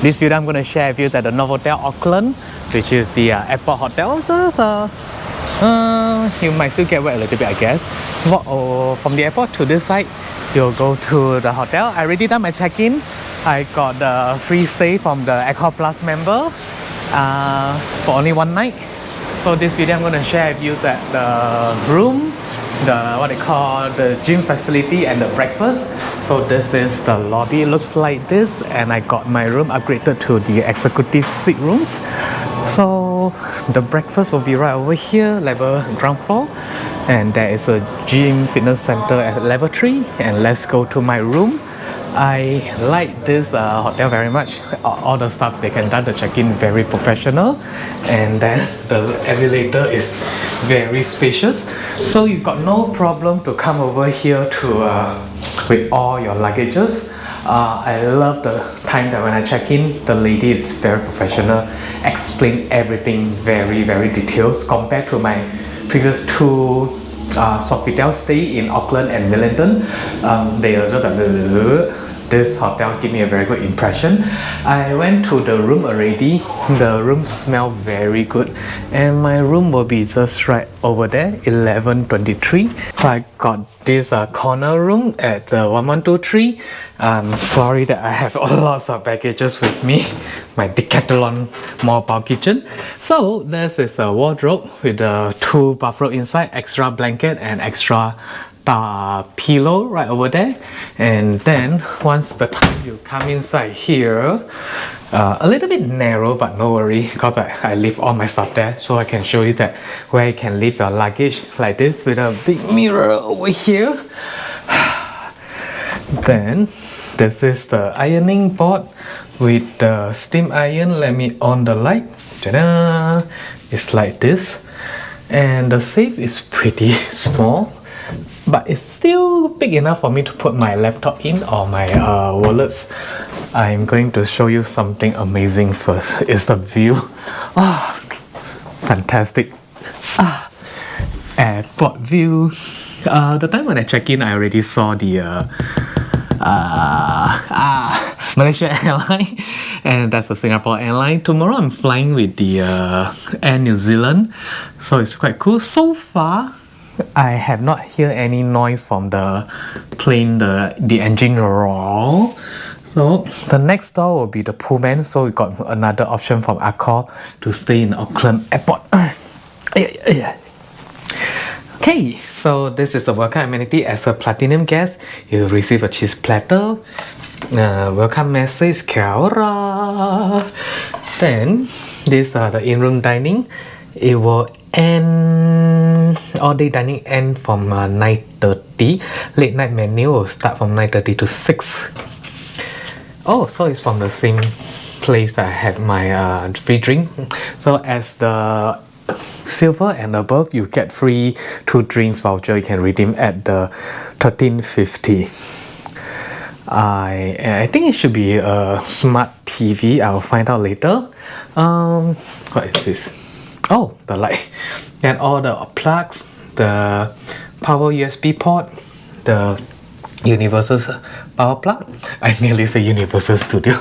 This video I'm going to share with you that the Novotel Auckland, which is the airport hotel. So you might still get wet a little bit, I guess. From the airport to this side, you'll go to the hotel. I already done my check-in. I got the free stay from the Accor Plus member for only one night. So this video I'm going to share with you that the room, the gym facility and the breakfast. So this is the lobby. It looks like this, and I got my room upgraded to the executive suite rooms. So the breakfast will be right over here, ground floor, and there is a gym fitness center at level 3. And let's go to my room. I like this hotel very much. All the stuff they can done the check-in very professional, and then the elevator is very spacious, so you've got no problem to come over here to with all your luggages. I love the time that when I check in, the lady is very professional, explain everything very detailed compared to my previous two Sofitel stay in Auckland and Wellington. They are just this hotel gave me a very good impression. I went to the room already. The room smelled very good, and my room will be just right over there, 1123. So I got this corner room at 1123. I'm sorry that I have lots of baggages with me. My Decathlon mobile kitchen. So this is a wardrobe with two bathrobe inside, extra blanket and extra pillow right over there. And then once the time you come inside here, a little bit narrow, but no worry, because I leave all my stuff there, so I can show you that where you can leave your luggage like this with a big mirror over here. Then this is the ironing board with the steam iron. Let me on the light. Ta-da! It's like this, and the safe is pretty small, but it's still big enough for me to put my laptop in or my wallets. I'm going to show you something amazing first. It's the view. Fantastic. Airport view. The time when I check in, I already saw the Malaysia airline, and that's a Singapore airline. Tomorrow I'm flying with the Air New Zealand, so it's quite cool. So far I have not heard any noise from the plane, the engine roar. So the next door will be the Pullman, so we got another option from Accor to stay in Auckland Airport. Okay, so this is the welcome amenity. As a platinum guest, you'll receive a cheese platter, welcome message, kia ora. Then these are the in-room dining. It will end, all day dining end from 9:30. Late night menu will start from 9:30 to 6. Oh, so it's from the same place that I had my free drink. So as the silver and above, you get free 2 drinks voucher. You can redeem at the 1350. I think it should be a smart TV. I'll find out later. What is this? Oh, the light, and all the plugs, the power USB port, the universal power plug. I nearly say Universal Studio.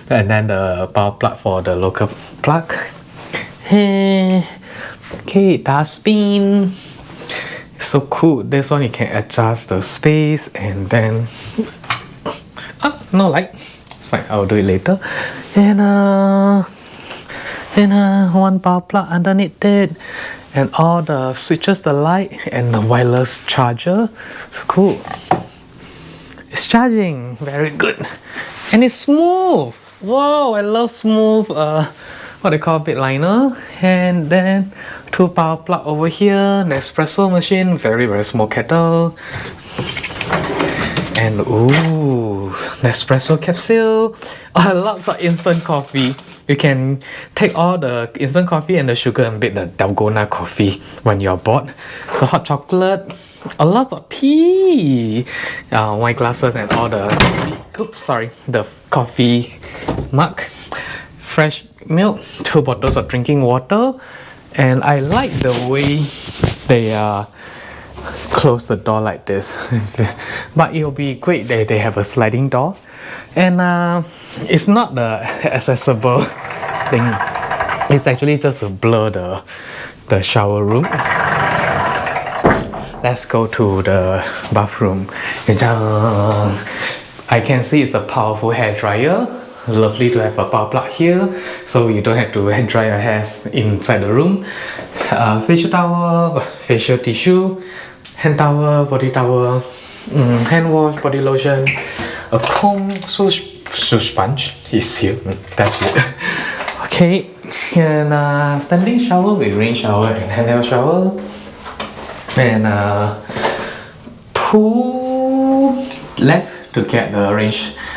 And then the power plug for the local plug. Okay, dustbin. So cool. This one you can adjust the space, and then no light. It's fine, I'll do it later. And one power plug underneath it, and all the switches, the light, and the wireless charger. So cool. It's charging very good, and it's smooth. Wow, I love smooth what they call bed liner. And then 2 power plug over here, Nespresso machine, very small kettle, and ooh, Nespresso capsule. Lots of instant coffee. You can take all the instant coffee and the sugar and make the dalgona coffee when you're bored. So hot chocolate, a lot of tea, wine glasses, and all the the coffee mug, fresh milk, 2 bottles of drinking water. And I like the way they close the door like this. But it will be great that they have a sliding door. And it's not the accessible thing. It's actually just to blur the shower room. Let's go to the bathroom. I can see it's a powerful hair dryer. Lovely to have a power plug here, so you don't have to dry your hair inside the room. Facial towel, facial tissue, hand towel, body towel, hand wash, body lotion, a comb, so sponge is here. That's good. Okay, and standing shower with rain shower and handheld shower, and pull left to get the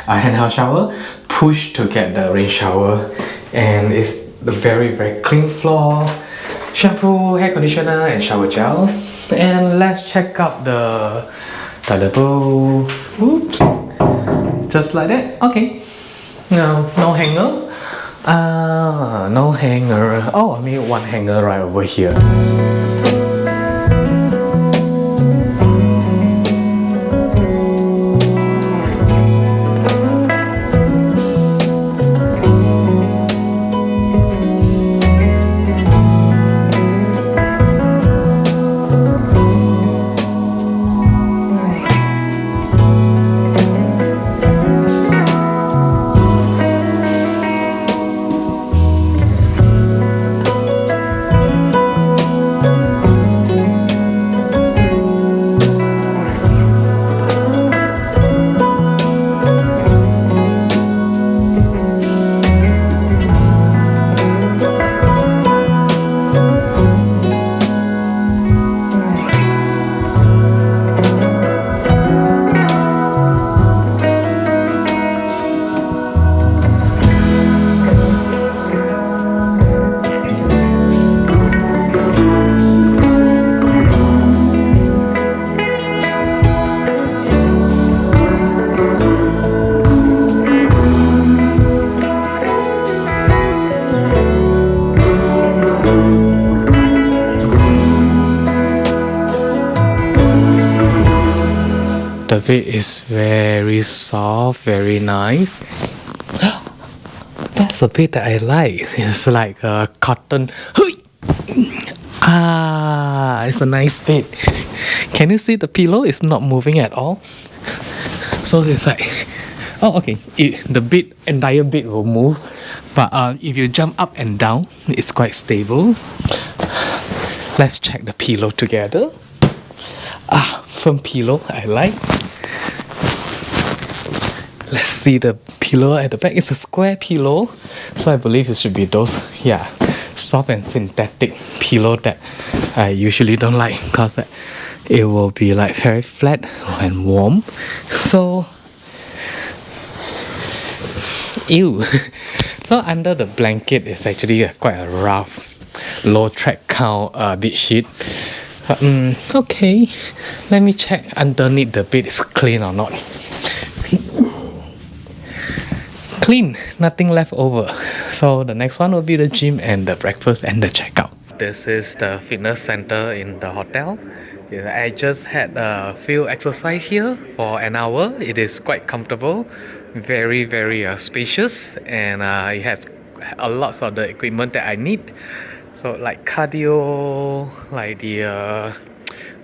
handheld shower, push to get the rain shower, and it's the very clean floor, shampoo, hair conditioner, and shower gel. And let's check out the toilet bowl. Oops, just like that. Okay, no hanger. No hanger. Oh, I mean one hanger right over here. The bed is very soft, very nice. That's a bed that I like. It's like a cotton. It's a nice bed. Can you see the pillow is not moving at all? So it's like, oh okay, the entire bed will move, but if you jump up and down, it's quite stable. Let's check the pillow together. Firm pillow, I like. Let's see the pillow at the back. It's a square pillow, so I believe it should be those, soft and synthetic pillow that I usually don't like, because it will be like very flat and warm. So, ew. So under the blanket is actually quite a rough, low track count bed sheet. Okay, let me check underneath the bed is clean or not. Clean, nothing left over. So the next one will be the gym and the breakfast and the checkout. This is the fitness center in the hotel. I just had a few exercise here for an hour. It is quite comfortable, very spacious, and it has a lot of the equipment that I need. So like cardio, like the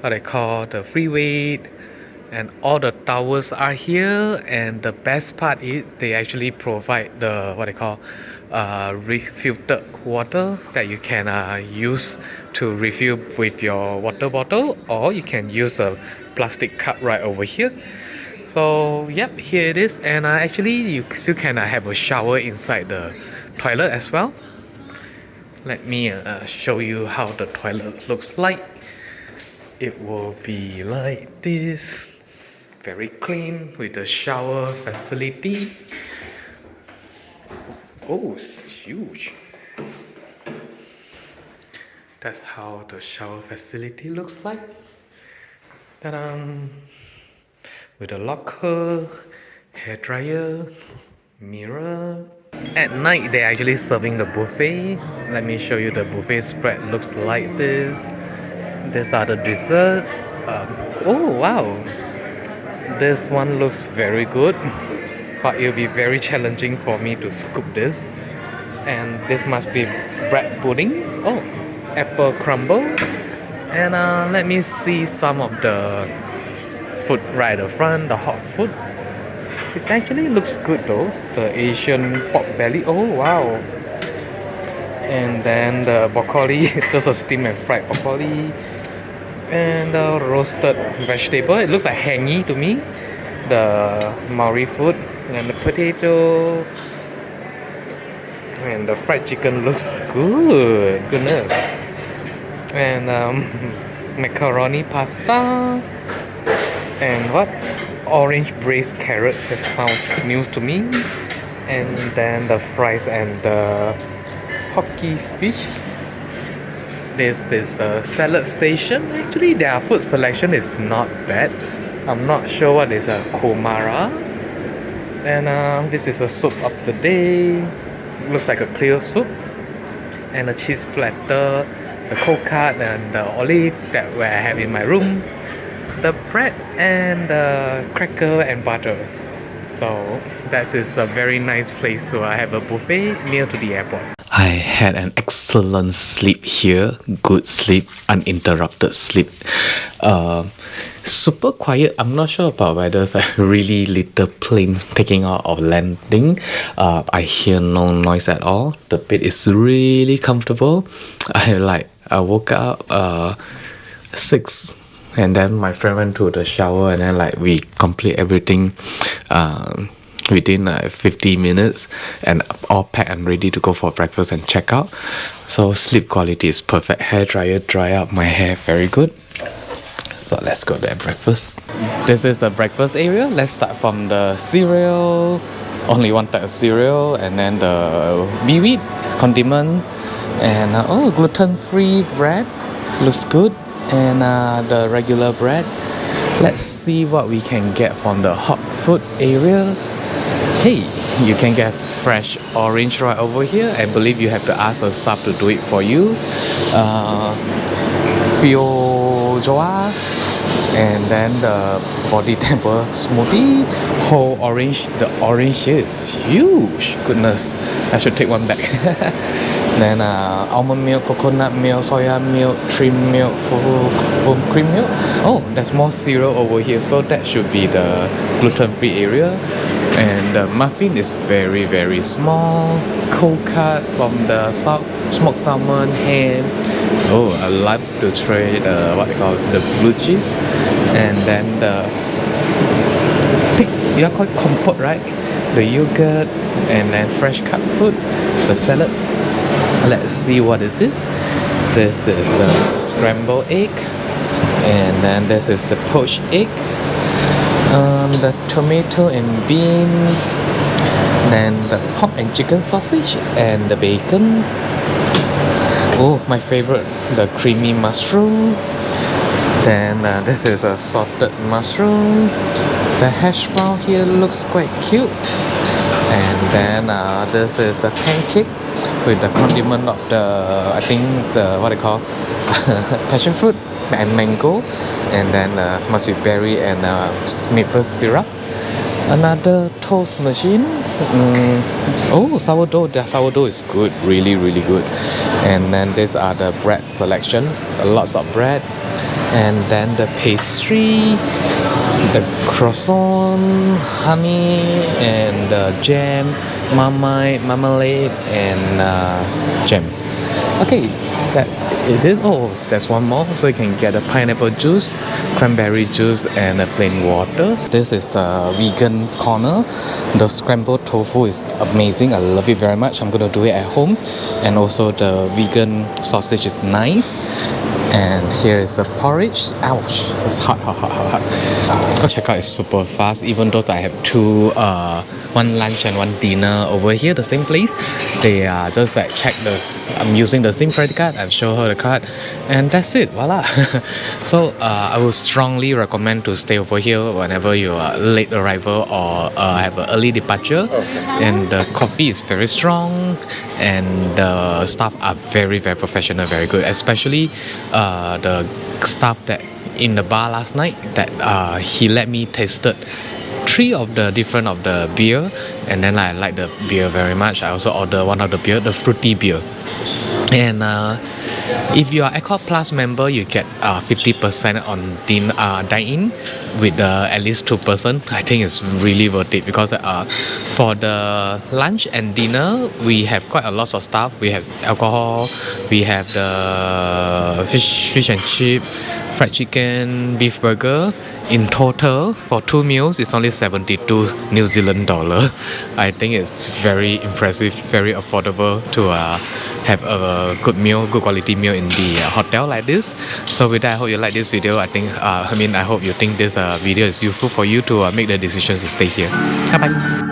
what they call the free weight, and all the towels are here. And the best part is they actually provide the what they call refilled water that you can use to refill with your water bottle, or you can use a plastic cup right over here. So yep, here it is. And actually you still can have a shower inside the toilet as well. Let me show you how the toilet looks like. It will be like this, very clean with the shower facility. Oh, it's huge. That's how the shower facility looks like. Ta-da! With a locker, hair dryer, mirror. At night, they're actually serving the buffet. Let me show you the buffet spread. Looks like this. These are the dessert. Oh wow, this one looks very good. but it'll be very challenging for me to scoop this. And this must be bread pudding. Oh, apple crumble. And let me see some of the food right at the front, the hot food. It actually looks good though. The Asian pork belly. Oh wow. And then the broccoli, just a steamed and fried broccoli. And the roasted vegetable. It looks like hangy to me. The Maori food. And the potato. And the fried chicken looks good. Goodness. And macaroni pasta. And what? Orange braised carrot. That sounds new to me. And then the fries and the hockey fish. This is the salad station. Actually, their food selection is not bad. I'm not sure what is a komara. And this is a soup of the day. Looks like a clear soup. And a cheese platter, the cold cut and the olive that I have in my room. The bread and the cracker and butter. So that is a very nice place. So I have a buffet near to the airport. I had an excellent sleep here. Good sleep, uninterrupted sleep. Super quiet. I'm not sure about whether it's a really little plane taking out or landing. I hear no noise at all. The bed is really comfortable. I woke up 6. And then my friend went to the shower and then we complete everything within 50 minutes and all packed and ready to go for breakfast and check out. So sleep quality is perfect. Hair dryer dry up my hair very good. So let's go to breakfast. This is the breakfast area. Let's start from the cereal. Only one type of cereal, and then the seaweed condiment, and gluten-free bread. This looks good. And the regular bread. Let's see what we can get from the hot food area. Hey, you can get fresh orange right over here. I believe you have to ask the staff to do it for you. Fiojoa, and then the body temper smoothie, whole orange. The orange here is huge. Goodness, I should take one back. Then almond milk, coconut milk, soya milk, trim milk, full cream milk. Oh, there's more cereal over here, so that should be the gluten-free area. And the muffin is very, very small. Cold cut from the smoked salmon, ham. Oh, I love to try the what they call the blue cheese. And then the pig, you call it compote, right? The yogurt, and then fresh cut fruit, the salad. Let's see what is this. This is the scrambled egg, and then this is the poached egg, the tomato and bean, then the pork and chicken sausage, and the bacon. Oh, my favorite, the creamy mushroom. Then this is a salted mushroom. The hash brown here looks quite cute. And then this is the pancake with the condiment of the, I think the what they call passion fruit and mango, and then mustard berry and maple syrup. Another toast machine. Oh, sourdough. The sourdough is good, really, really good. And then these are the bread selections, lots of bread. And then the pastry, the croissant, honey, and jam, marmalade, and jams. Okay, that's it is. Oh, there's one more. So you can get a pineapple juice, cranberry juice, and a plain water. This is the vegan corner. The scrambled tofu is amazing. I love it very much. I'm gonna do it at home. And also the vegan sausage is nice. And here is the porridge. Ouch, it's hot. Checkout is super fast, even though I have two one lunch and one dinner over here, the same place. They just check I'm using the same credit card. I'll show her the card, and that's it. Voila. So I would strongly recommend to stay over here whenever you are late arrival or have an early departure. Okay. And the coffee is very strong, and the staff are very, very professional, very good. Especially the staff that in the bar last night that he let me tasted 3 of the different of the beer, and then I like the beer very much. I also order one of the beer, the fruity beer. And if you are Accor Plus member, you get 50% on dine-in with at least 2 person. I think it's really worth it because for the lunch and dinner, we have quite a lot of stuff. We have alcohol, we have the fish and chip, fried chicken, beef burger. In total, for 2 meals, it's only 72 New Zealand dollar. I think it's very impressive, very affordable to have a good meal, good quality meal in the hotel like this. So with that, I hope you like this video. I hope you think this video is useful for you to make the decisions to stay here. Bye bye.